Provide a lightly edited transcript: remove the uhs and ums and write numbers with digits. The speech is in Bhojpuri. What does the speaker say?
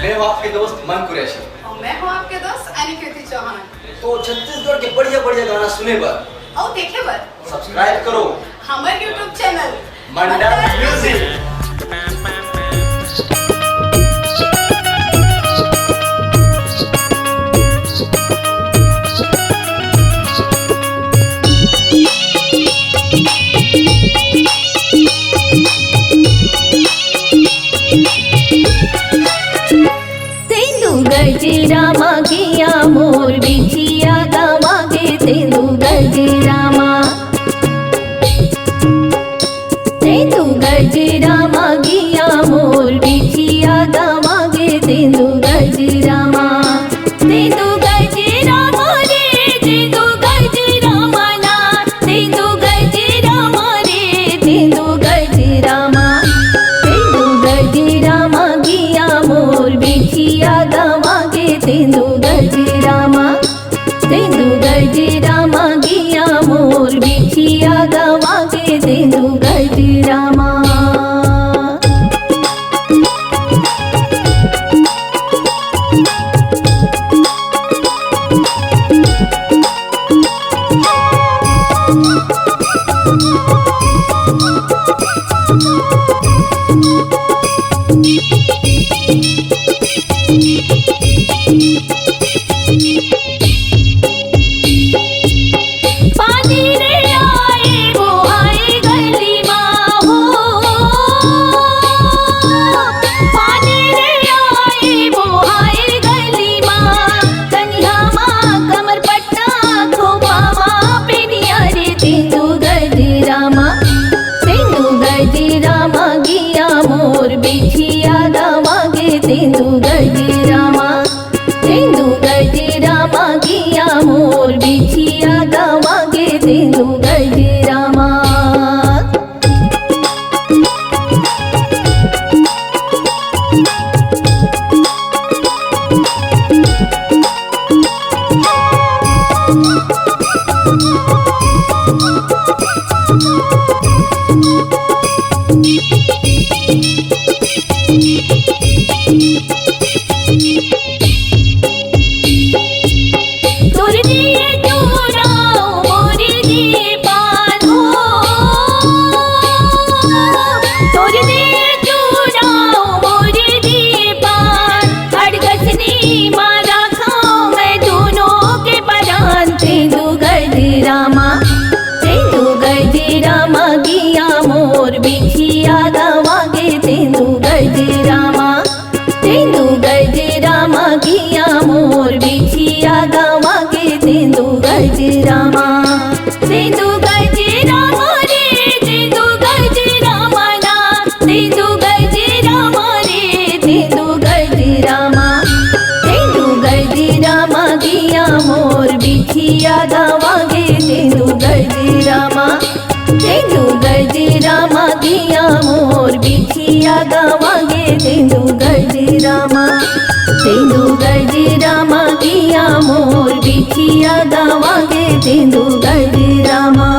मैं हूँ आपके दोस्त मन कुरैशी। और मैं हूँ आपके दोस्त अनिकेत चौहान। तो छत्तीसगढ़ के बढ़िया बढ़िया गाना सुने बर और देखे बर सब्सक्राइब करो हमारे यूट्यूब चैनल मंडा म्यूजिक। गजरामा किया मोर बिछिया गवा के तेंदु गजरामा किया मोर बिछिया गवा के तेंदु गजरामा रे तेंदु गजरामा ना तेंदु गजरामा रे तेंदु गजरामा किया मोर बिछिया गवा तेंदु गजरामा गिया मोर बिछिया गवा के तेंदु गजरामा। तेंदु गजरामा किया मोर बिछिया गवा के तेंदु गजरामा। गजरामा गिया मोर बिछिया गवा के तेंदु गजरामा गिया मोर बिछिया गवा के तेंदु गजरामा रे तेंदु गजरामा ना तेंदु गजरामा रे तेंदु गजरामा गिया मोर बिछिया गवा के तेंदु गजरामा गिया मोर बिछिया गवा के तेंदु गजरामा गिया मोर बिछिया गवा के तेंदु गजरामा।